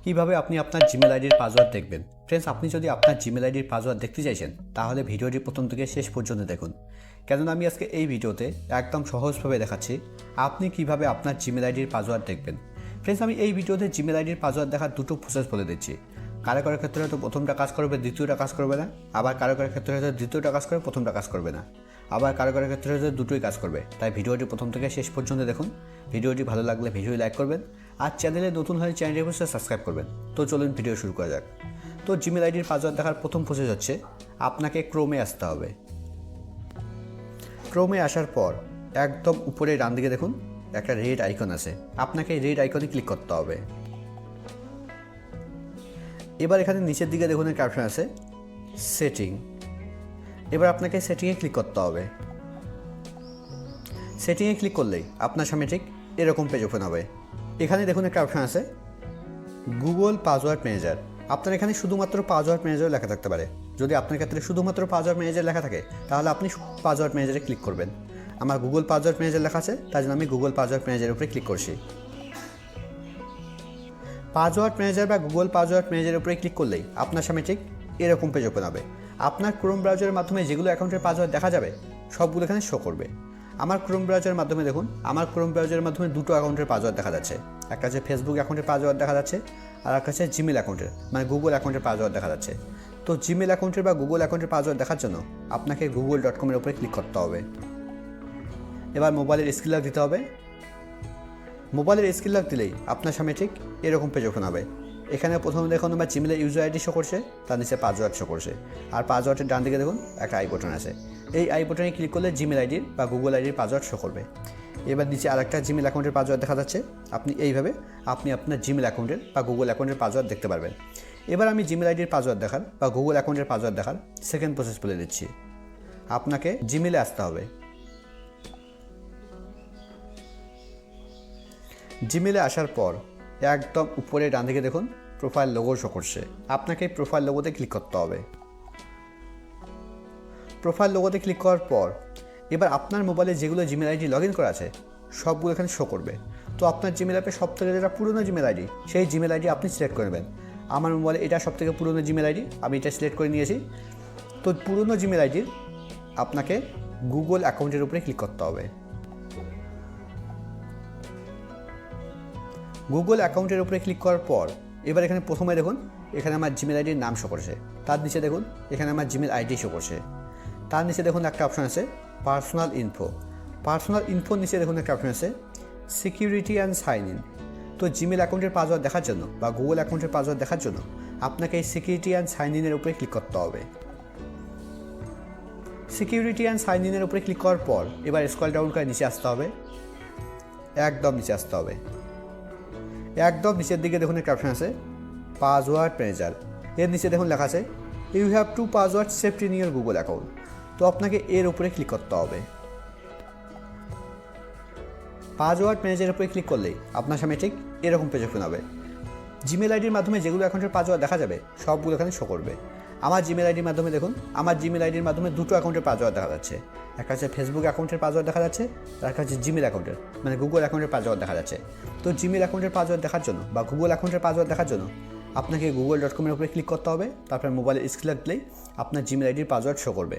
কিভাবে আপনি আপনার জিমেল আইডির পাসওয়ার্ড দেখবেন। ফ্রেন্ডস, আপনি যদি আপনার জিমেল আইডির পাসওয়ার্ড দেখতে চাইছেন তাহলে ভিডিওটি প্রথম থেকে শেষ পর্যন্ত দেখুন, কেননা আমি আজকে এই ভিডিওতে একদম সহজভাবে দেখাচ্ছি আপনি কিভাবে আপনার জিমেল আইডির পাসওয়ার্ড দেখবেন। ফ্রেন্ডস, আমি এই ভিডিওতে জিমেল আইডির পাসওয়ার্ড দেখার দুটো প্রসেস বলে দিচ্ছি। কারো কারোর ক্ষেত্রে হয়তো প্রথমটা কাজ করবে, দ্বিতীয়টা কাজ করবে না। আবার কারো কারোর ক্ষেত্রে হয়তো দ্বিতীয়টা কাজ করবে, প্রথমটা কাজ করবে না। আবার কারো কারোর ক্ষেত্রে হয়তো দুটোই কাজ করবে। তাই ভিডিওটি প্রথম থেকে শেষ পর্যন্ত দেখুন। ভিডিওটি ভালো লাগলে ভিডিও লাইক করবেন, আর চ্যানেলে নতুন হলে চ্যানেলটি অবশ্যই সাবস্ক্রাইব করবেন। তো চলুন ভিডিও শুরু করা যাক। তো জিমেল আইডির পাসওয়ার্ড দেখার প্রথম প্রসেস হচ্ছে আপনাকে ক্রোমে আসতে হবে। ক্রোমে আসার পর একদম উপরে ডান দিকে দেখুন একটা রেড আইকন আছে, আপনাকে এই রেড আইকনে ক্লিক করতে হবে। এবার এখানে নিচের দিকে দেখুন একটা অপশন আছে সেটিং। এবার আপনাকে সেটিংয়ে ক্লিক করতে হবে। সেটিংয়ে ক্লিক করলেই আপনার সামনে ঠিক এরকম পেজ ওপেন হবে। এখানে দেখুন একটা অপশন আছে গুগল পাসওয়ার্ড ম্যানেজার। আপনার এখানে শুধুমাত্র পাসওয়ার্ড ম্যানেজার লেখা থাকতে পারে। যদি আপনার ক্ষেত্রে শুধুমাত্র পাসওয়ার্ড ম্যানেজার লেখা থাকে তাহলে আপনি পাসওয়ার্ড ম্যানেজারে ক্লিক করবেন। আমার গুগল পাসওয়ার্ড ম্যানেজার লেখা আছে, তার জন্য আমি গুগল পাসওয়ার্ড ম্যানেজারের উপরে ক্লিক করছি। পাসওয়ার্ড ম্যানেজার বা গুগল পাসওয়ার্ড ম্যানেজারের উপরে ক্লিক করলেই আপনার সামনে ঠিক এরকম পেজ ওপেন হবে। আপনার ক্রোম ব্রাউজারের মাধ্যমে যেগুলো অ্যাকাউন্টের পাসওয়ার্ড দেখা যাবে সবগুলো এখানে শো করবে। আমার ক্রোম ব্রাউজারের মাধ্যমে দেখুন, আমার ক্রোম ব্রাউজারের মাধ্যমে দুটো অ্যাকাউন্টের পাসওয়ার্ড দেখা যাচ্ছে। একটা হচ্ছে ফেসবুক অ্যাকাউন্টের পাসওয়ার্ড দেখা যাচ্ছে, আর একটা হচ্ছে জিমেল অ্যাকাউন্টের মানে গুগল অ্যাকাউন্টের পাসওয়ার্ড দেখা যাচ্ছে। তো জিমেল অ্যাকাউন্টের বা গুগল অ্যাকাউন্টের পাসওয়ার্ড দেখার জন্য আপনাকে google.com-এর উপরে ক্লিক করতে হবে। এবার মোবাইলের স্ক্রিন লক দিতে হবে। মোবাইলের স্ক্রিন লক দিলেই আপনার সামনে ঠিক এরকম পেজ ওপেন হবে। এখানে প্রথমে দেখুন আমার জিমেলের ইউজার আইডি শো করছে, তার নিচে পাসওয়ার্ড শো করছে, আর পাসওয়ার্ডের ডান দিকে দেখুন একটা আই বাটন আছে। এই আই বাটনে ক্লিক করলে জিমেল আইডির বা গুগল আইডির পাসওয়ার্ড শো করবে। এবার নিচে আরেকটা জিমেল অ্যাকাউন্টের পাসওয়ার্ড দেখা যাচ্ছে। আপনি এইভাবে আপনার জিমেল অ্যাকাউন্টের বা গুগল অ্যাকাউন্টের পাসওয়ার্ড দেখতে পারবেন। এবার আমি জিমেল আইডির পাসওয়ার্ড দেখার বা গুগল অ্যাকাউন্টের পাসওয়ার্ড দেখার সেকেন্ড প্রসেস বলে দিচ্ছি। আপনাকে জিমেলে আসতে হবে। জিমেলে আসার পর একদম উপরে ডান দিকে দেখুন প্রোফাইল লোগো শো করছে। আপনাকে প্রোফাইল লোগোতে ক্লিক করতে হবে। প্রোফাইল লোগোতে ক্লিক করার পর এবার আপনার মোবাইলে যেগুলো জিমেল আইডি লগ ইন করা আছে সবগুলো এখানে শো করবে। তো আপনার জিমেল অ্যাপে সবথেকে যেটা পুরনো জিমেল আইডি সেই জিমেল আইডি আপনি সিলেক্ট করে নেবেন। আমার মোবাইলে এটা সবথেকে পুরনো জিমেল আইডি, আমি এটা সিলেক্ট করে নিয়েছি। তো পুরনো জিমেল আইডির আপনাকে গুগল অ্যাকাউন্টের উপরে ক্লিক করতে হবে। গুগল অ্যাকাউন্টের উপরে ক্লিক করার পর এবার এখানে প্রথমে দেখুন এখানে আমার জিমেল আইডির নাম শো করছে, তার নিচে দেখুন এখানে আমার জিমেল আইডি শো করছে, তার নিচে দেখুন একটা অপশন আছে পার্সোনাল ইনফো। পার্সোনাল ইনফোর নিচে দেখুন একটা অপশন আছে সিকিউরিটি অ্যান্ড সাইন ইন। তো জিমেল অ্যাকাউন্টের পাসওয়ার্ড দেখার জন্য বা গুগল অ্যাকাউন্টের পাসওয়ার্ড দেখার জন্য আপনাকে এই সিকিউরিটি অ্যান্ড সাইন ইনের উপরে ক্লিক করতে হবে। সিকিউরিটি অ্যান্ড সাইন ইনের উপরে ক্লিক করার পর এবার স্ক্রল ডাউন করে নিচে আসতে হবে, একদম নিচে আসতে হবে। একদম নিচের দিকে দেখুন একটা অপশন আছে পাসওয়ার্ড ম্যানেজার। এর নিচে দেখুন লেখা আছে you have two password saved in your Google account. তো আপনাকে এর উপরে ক্লিক করতে হবে। পাসওয়ার্ড ম্যানেজারের উপরে ক্লিক করলেই আপনার সামনে ঠিক এরকম পেজ ওপেন হবে। জিমেল আইডির মাধ্যমে যেগুলো অ্যাকাউন্টের পাসওয়ার্ড দেখা যাবে সবগুলো এখানে শো করবে। আমার জিমেল আইডির মাধ্যমে দেখুন, আমার জিমেল আইডির মাধ্যমে দুটো অ্যাকাউন্টের পাসওয়ার্ড দেখা যাচ্ছে। একটা হচ্ছে ফেসবুক অ্যাকাউন্টের পাসওয়ার্ড দেখা যাচ্ছে, আর একটা হচ্ছে জিমেল অ্যাকাউন্টের মানে গুগল অ্যাকাউন্টের পাসওয়ার্ড দেখা যাচ্ছে। তো জিমেল অ্যাকাউন্টের পাসওয়ার্ড দেখার জন্য বা গুগল অ্যাকাউন্টের পাসওয়ার্ড দেখার জন্য আপনাকে google.com-এর উপরে ক্লিক করতে হবে। তারপর মোবাইলের স্ক্রিন লক দিলেই আপনার জিমেল আইডির পাসওয়ার্ড শো করবে।